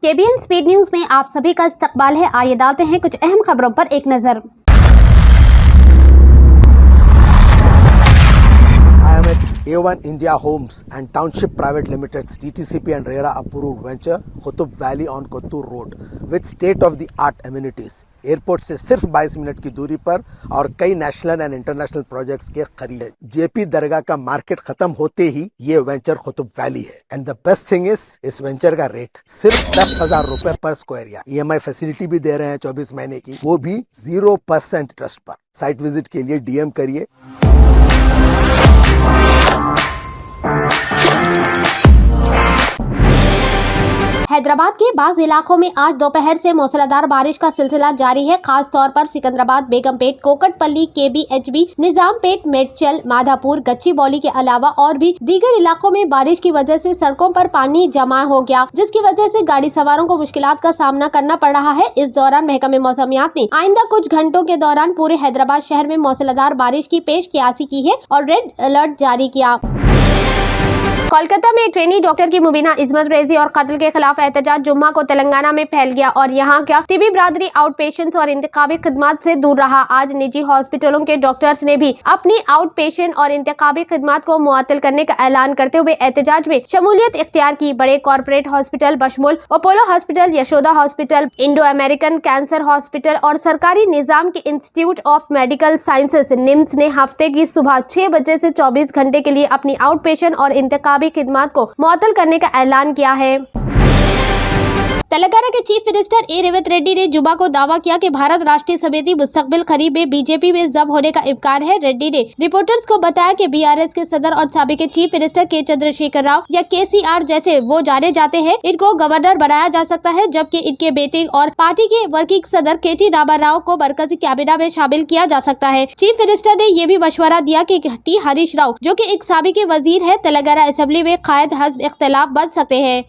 KBN speed news में आप सभी का इस्तकबाल है। आइए डालते हैं कुछ अहम खबरों पर एक नजर। I am at A1 India Homes and Township Private Limited's DTCP and RERA approved venture Qutub Valley on Kottur Road with state-of-the-art amenities. Airport से सिर्फ 22 मिनट की दूरी पर और कई नेशनल एंड इंटरनेशनल प्रोजेक्ट्स के करीब है। जेपी दरगाह का मार्केट खत्म होते ही ये वेंचर कुतुब वैली है। And the best thing is इस वेंचर का रेट सिर्फ 10,000 रुपए पर स्क्वायर यार्ड। EMI फैसिलिटी भी दे रहे हैं 24 महीने की, वो भी 0% इंटरेस्ट पर। साइट विजिट के लिए DM करिए। हैदराबाद के बाज़ इलाकों में आज दोपहर से मूसलाधार बारिश का सिलसिला जारी है। खास तौर पर सिकंदराबाद, बेगमपेट, कोकटपल्ली, KBHB, निजामपेट, मेडचल, माधापुर, गच्चीबौली के अलावा और भी दीगर इलाकों में बारिश की वजह से सड़कों पर पानी जमा हो गया, जिसकी वजह से गाड़ी सवारों को मुश्किलात का सामना करना पड़ रहा है। इस दौरान महकमे मौसमियात ने आइंदा कुछ घंटों के दौरान पूरे हैदराबाद शहर में मूसलाधार बारिश की पेशकियासी की है और रेड अलर्ट जारी किया। कोलकाता में ट्रेनी डॉक्टर की मुबीना इस्मत रेजी और कत्ल के खिलाफ एहतजाज जुम्मा को तेलंगाना में फैल गया और यहाँ क्या तिबी बरादरी आउट पेशेंट और इंतखाबी खिदमात से दूर रहा। आज निजी हॉस्पिटलों के डॉक्टर्स ने भी अपनी आउट पेशेंट और इंतखाबी खिदमात को मुअत्तल करने का ऐलान करते हुए एहतजाज में शमूलियत इख्तियार की। बड़े कॉर्पोरेट हॉस्पिटल बशमूल Apollo hospital, Yashoda hospital, Indo American cancer hospital और सरकारी निजाम के institute of medical sciences NIMS ने हफ्ते की सुबह 6 बजे से 24 घंटे के लिए अपनी आउट पेशेंट और इंतखाबी खिदमात को मुअत्तल करने का ऐलान किया है। तेलंगाना के चीफ मिनिस्टर ए रेवंत रेड्डी ने जुमा को दावा किया कि भारत राष्ट्रीय समिति मुस्तकबिल खरीब में बीजेपी में जब होने का इम्कान है। रेड्डी ने रिपोर्टर्स को बताया कि BRS के सदर और साबिक चीफ मिनिस्टर के चंद्रशेखर राव या KCR जैसे वो जाने जाते हैं, इनको गवर्नर बनाया जा सकता है, जबकि इनके बेटे और पार्टी के वर्किंग सदर KT रामाराव को मरकजी कैबिनेट में शामिल किया जा सकता है। चीफ मिनिस्टर ने ये भी मशवरा दिया कि T हरीश राव, जो कि एक साबिक वजीर है, तेलंगाना असेंबली में कायद हस्ब इख्तिलाफ बन सकते हैं।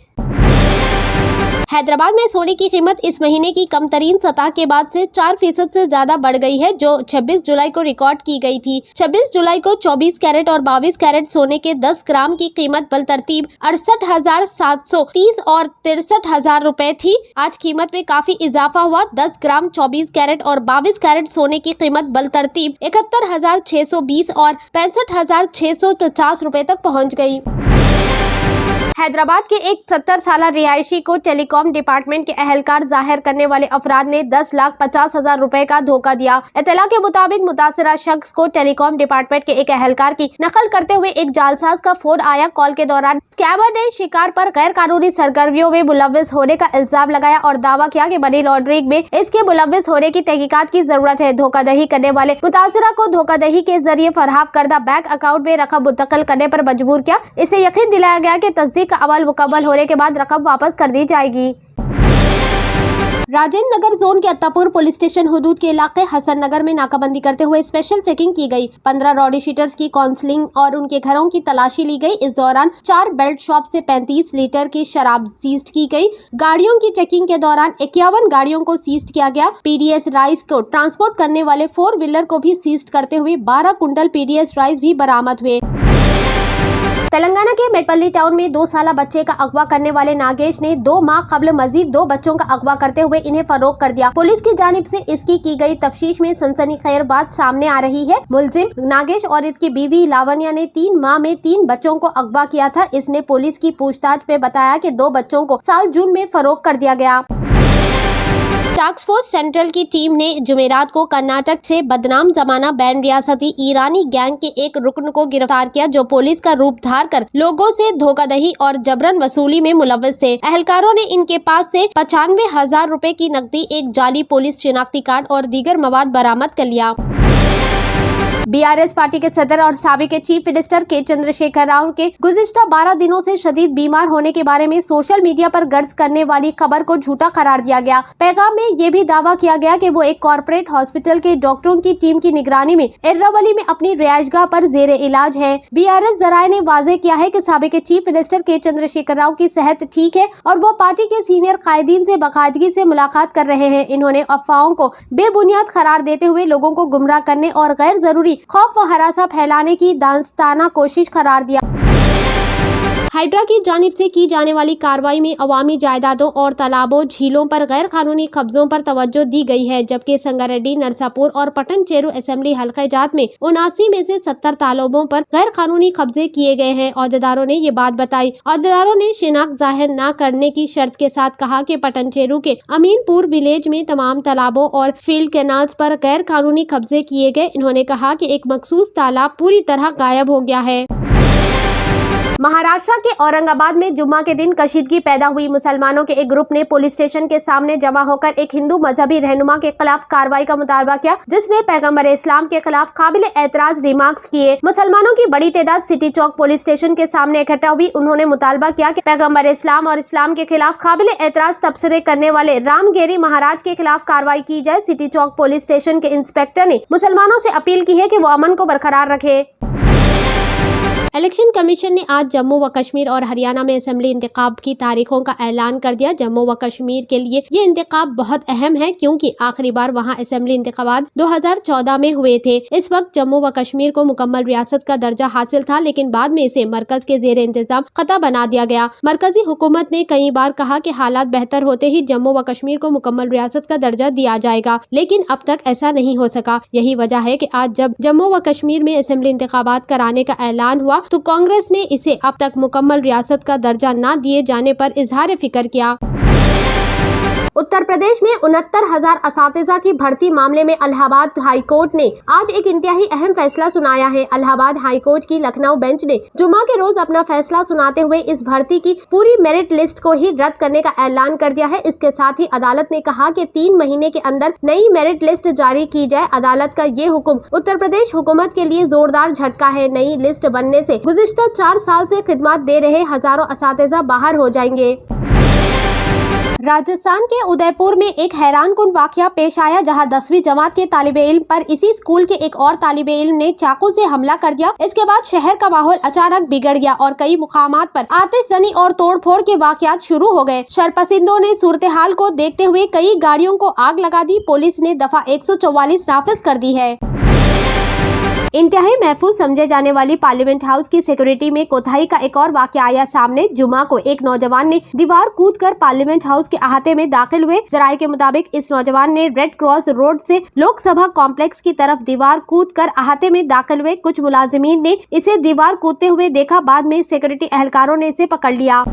हैदराबाद में सोने की कीमत इस महीने की कम तरीन सतह के बाद से 4% से ज्यादा बढ़ गई है, जो 26 जुलाई को रिकॉर्ड की गई थी। 26 जुलाई को 24 कैरेट और 22 कैरेट सोने के 10 ग्राम की कीमत बलतरतीब 68,730 और 63,000 रुपए थी। आज कीमत में काफी इजाफा हुआ। 10 ग्राम 24 कैरेट और 22 कैरेट सोने की कीमत बलतरतीब 71,620 और 65,650 रुपए तक पहुँच गयी। हैदराबाद के एक 70 साल रिहायशी को टेलीकॉम डिपार्टमेंट के अहलकार जाहिर करने वाले अफराद ने 10,50,000 रुपए का धोखा दिया। इत्तला के मुताबिक मुतासिरा शख्स को टेलीकॉम डिपार्टमेंट के एक अहलकार की नकल करते हुए एक जालसाज का फोन आया। कॉल के दौरान स्कैमर ने शिकार पर गैर कानूनी सरगर्मियों में मुलव्विस होने का इल्जाम लगाया और दावा किया कि मनी लॉन्ड्रिंग में इसके मुलव्विस होने की तहकीकात की जरूरत है। धोखाधड़ी करने वाले मुतासिरा को धोखाधड़ी के जरिए फराहम करदा बैंक अकाउंट में रकम मुंतकिल करने पर मजबूर किया। इसे यकीन दिलाया गया कि तस्दीक का अमल मुकम्मल होने के बाद रकम वापस कर दी जाएगी। राजेंद्र नगर जोन के अत्तापुर पुलिस स्टेशन हुदूद के इलाके हसन नगर में नाकाबंदी करते हुए स्पेशल चेकिंग की गई। 15 रॉडी शीटर्स की काउंसलिंग और उनके घरों की तलाशी ली गई। इस दौरान 4 बेल्ट शॉप से 35 लीटर की शराब सीज की गई। गाड़ियों की चेकिंग के दौरान 51 गाड़ियों को सीज किया गया। PDS राइस को ट्रांसपोर्ट करने वाले 4 व्हीलर को भी सीज करते हुए 12 कुंटल PDS राइस भी बरामद हुए। तेलंगाना के मेडपल्ली टाउन में 2 साल बच्चे का अगवा करने वाले नागेश ने 2 माह कबल मजीद 2 बच्चों का अगवा करते हुए इन्हें फरोख्त कर दिया। पुलिस की जानिब से इसकी की गई तफ्तीश में सनसनीखेज बात सामने आ रही है। मुलजिम नागेश और इसकी बीवी लावण्या ने 3 माह में 3 बच्चों को अगवा किया था। इसने पुलिस की पूछताछ में बताया कि 2 बच्चों को साल जून में फरोख्त कर दिया गया। टास्क फोर्स सेंट्रल की टीम ने जुमेरात को कर्नाटक से बदनाम जमाना बैंड रियासती ईरानी गैंग के एक रुकन को गिरफ्तार किया, जो पुलिस का रूप धार कर लोगों से धोखाधड़ी और जबरन वसूली में मुलव्विस थे। अहलकारों ने इनके पास से 95,000 रुपए की नकदी, एक जाली पुलिस शिनाख्ती कार्ड और दीगर मवाद बरामद कर लिया। BRS पार्टी के सदर और साबिक चीफ मिनिस्टर के चंद्रशेखर राव के गुज़िश्ता 12 दिनों से शदीद बीमार होने के बारे में सोशल मीडिया पर गर्ज करने वाली खबर को झूठा करार दिया गया। पैगाम में ये भी दावा किया गया कि वो एक कॉर्पोरेट हॉस्पिटल के डॉक्टरों की टीम की निगरानी में इर्रावली में अपनी रिहायशगाह पर जेरे इलाज है। BRS जराये ने वाजे किया है कि साबिक चीफ मिनिस्टर के चंद्रशेखर राव की सेहत ठीक है और वो पार्टी के सीनियर कायदीन से बाकायदगी से मुलाकात कर रहे हैं। इन्होंने अफवाहों को बेबुनियाद करार देते हुए लोगों को गुमराह करने और गैर जरूरी खौफ व हरासा फैलाने की दास्ताना कोशिश करार दिया। हाइड्रा की जानिब से की जाने वाली कार्रवाई में अवामी जायदादों और तालाबों, झीलों पर गैर कानूनी कब्जों पर तवज्जो दी गई है, जबकि संगारेड्डी, नरसापुर और पटन चेरू असेंबली हल्के जात में 79 में से 70 तालाबों पर गैर कानूनी कब्जे किए गए हैं। अहदेदारों ने ये बात बताई। अहदेदारों ने शिनाख्त जाहिर न करने की शर्त के साथ कहा कि पटन चेरू के अमीनपुर विलेज में तमाम तालाबों और फील्ड कैनाल्स पर गैर कानूनी कब्जे किए गए। इन्होंने कहा कि एक मखसूस तालाब पूरी तरह गायब हो गया है। महाराष्ट्र के औरंगाबाद में जुम्मा के दिन कशीदगी पैदा हुई। मुसलमानों के एक ग्रुप ने पुलिस स्टेशन के सामने जमा होकर एक हिंदू मजहबी रहनुमा के खिलाफ कार्रवाई का मुतालबा किया, जिसने पैगंबर इस्लाम के खिलाफ काबिल एतराज रिमार्क्स किए। मुसलमानों की बड़ी तादाद सिटी चौक पुलिस स्टेशन के सामने इकट्ठा हुई। उन्होंने मुतालबा किया कि पैगंबर इस्लाम और इस्लाम के खिलाफ काबिल एतराज तबसरे करने वाले रामगिरी महाराज के खिलाफ कार्रवाई की जाए। सिटी चौक पुलिस स्टेशन के इंस्पेक्टर ने मुसलमानों से अपील की है कि वो अमन को बरकरार रखे। इलेक्शन कमीशन ने आज जम्मू व कश्मीर और हरियाणा में असेंबली इंतखाब की तारीखों का ऐलान कर दिया। जम्मू व कश्मीर के लिए ये इंतखाब बहुत अहम है, क्योंकि आखिरी बार वहां असेंबली इंतखाबात 2014 में हुए थे। इस वक्त जम्मू व कश्मीर को मुकम्मल रियासत का दर्जा हासिल था, लेकिन बाद में इसे मरकज के जेर इंतजाम खता बना दिया गया। मरकजी हुकूमत ने कई बार कहा कि हालात बेहतर होते ही जम्मू व कश्मीर को मुकम्मल रियासत का दर्जा दिया जाएगा, लेकिन अब तक ऐसा नहीं हो सका। यही वजह है कि आज जब जम्मू व कश्मीर में असेंबली इंतखाबात कराने का ऐलान हुआ तो कांग्रेस ने इसे अब तक मुकम्मल रियासत का दर्जा न दिए जाने पर इजहार फिक्र किया। उत्तर प्रदेश में 69,000 असातिज़ा की भर्ती मामले में इलाहाबाद हाईकोर्ट ने आज एक इंतहाई अहम फैसला सुनाया है। इलाहाबाद हाईकोर्ट की लखनऊ बेंच ने जुम्मा के रोज अपना फैसला सुनाते हुए इस भर्ती की पूरी मेरिट लिस्ट को ही रद्द करने का ऐलान कर दिया है। इसके साथ ही अदालत ने कहा कि 3 महीने के अंदर नई मेरिट लिस्ट जारी की जाए। अदालत का ये हुक्म उत्तर प्रदेश हुकूमत के लिए जोरदार झटका है। नई लिस्ट बनने से गुज़िश्ता 4 साल से खिदमत दे रहे हजारों असातिज़ा बाहर हो जाएंगे। राजस्थान के उदयपुर में एक हैरानकुन वाकया पेश आया, जहां 10वीं जमात के तालिबे इल्म पर इसी स्कूल के एक और तालिबे इल्म ने चाकू से हमला कर दिया। इसके बाद शहर का माहौल अचानक बिगड़ गया और कई मुकामात पर आतिशजनी और तोड़फोड़ के वाकयात शुरू हो गए। शरपसंदों ने सूरत हाल को देखते हुए कई गाड़ियों को आग लगा दी। पुलिस ने दफा 144 नाफिज कर दी है। इंतहाई महफूज समझे जाने वाली पार्लियामेंट हाउस की सिक्योरिटी में कोताही का एक और वाकया आया सामने। जुमा को एक नौजवान ने दीवार कूदकर पार्लियामेंट हाउस के अहाते में दाखिल हुए। जराये के मुताबिक इस नौजवान ने रेड क्रॉस रोड से लोकसभा कॉम्प्लेक्स की तरफ दीवार कूदकर अहाते में दाखिल हुए। कुछ मुलाजिमीन ने इसे दीवार कूदते हुए देखा, बाद में सिक्योरिटी एहलकारों ने इसे पकड़ लिया।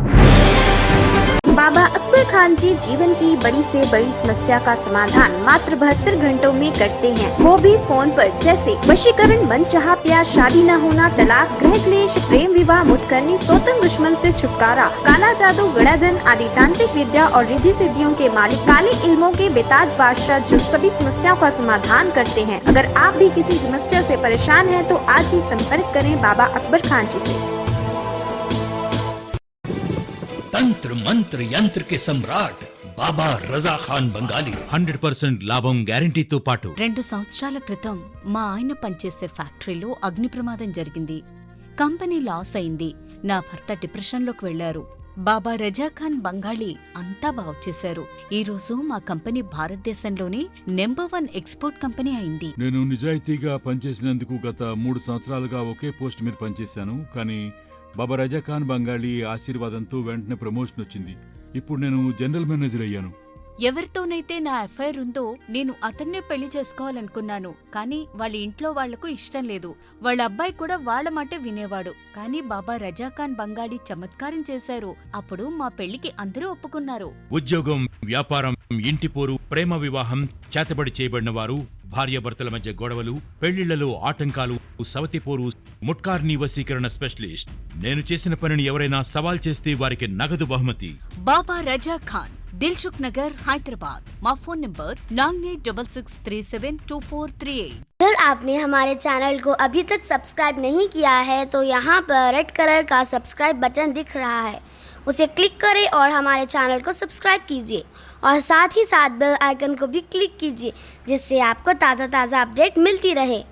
बाबा अकबर खान जी जीवन की बड़ी से बड़ी समस्या का समाधान मात्र 72 घंटों में करते हैं, वो भी फोन पर। जैसे वशीकरण, मनचाहा प्यार, शादी न होना, तलाक, गृह क्लेश, प्रेम विवाह, मुतकरनी, सोतन दुश्मन से छुटकारा, काला जादू, गड़ाधन आदि तांत्रिक विद्या और रिद्धि सिद्धियों के मालिक काले इल्मों के बेताज बादशाह जो सभी समस्याओं का समाधान करते हैं। अगर आप भी किसी समस्या से परेशान हैं तो आज ही संपर्क करें बाबा अकबर खान जी से। तंत्र मंत्र यंत्र के सम्राट బాబా రజా ఖాన్ బంగాలి 100% లాభం గ్యారెంటీతో పాటు 2 సంవత్సరాల క్రితం మా ఆయన పనిచేసే ఫ్యాక్టరీలో అగ్ని ప్రమాదం జరిగింది. కంపెనీ లాస్ అయింది. నా భర్త డిప్రెషన్లోకి వెళ్లారు. బాబా రజాఖాన్ బంగాళీ అంతా బాగు చేశారు. ఈ రోజు మా కంపెనీ భారతదేశంలోనే నెంబర్ 1 ఎక్స్పోర్ట్ కంపెనీ అయింది. నేను నిజాయితీగా పనిచేసినందుకు గత 3 సంవత్సరాలుగా ఒకే పోస్ట్ మీద పనిచేశాను. కానీ బాబా రజాఖాన్ బంగాళీ ఆశీర్వాదంతో వెంటనే ప్రమోషన్ వచ్చింది. ఇప్పుడు నేను జనరల్ మేనేజర్ అయ్యాను. ఎవరితోనైతే నా అఫైర్ ఉందో నేను అతన్నే పెళ్లి చేసుకోవాలనుకున్నాను. కానీ వాళ్ళ ఇంట్లో వాళ్లకు ఇష్టం లేదు. వాళ్ళ అబ్బాయి కూడా వాళ్ళ మాటే వినేవాడు. కానీ బాబా రజాఖాన్ బంగాళీ చమత్కారం చేశారు. అప్పుడు మా పెళ్లికి అందరూ ఒప్పుకున్నారు. ఉద్యోగం, వ్యాపారం, ఇంటి పోరు, ప్రేమ వివాహం, చేతబడి చేయబడిన వారు, భార్యాభర్తల మధ్య గొడవలు, పెళ్లిళ్లలో ఆటంకాలు, సవతిపోరు, ముట్కార్నీ వశీకరణ స్పెషలిస్ట్. నేను చేసిన పనిని ఎవరైనా సవాల్ చేస్తే వారికి నగదు బహుమతి. బాబా రజాఖాన్, दिलसुख नगर, हैदराबाद। माँ फोन नंबर 9866372438। अगर आपने हमारे चैनल को अभी तक सब्सक्राइब नहीं किया है तो यहाँ पर रेड कलर का सब्सक्राइब बटन दिख रहा है, उसे क्लिक करें और हमारे चैनल को सब्सक्राइब कीजिए और साथ ही साथ बेल आइकन को भी क्लिक कीजिए, जिससे आपको ताज़ा अपडेट मिलती रहे।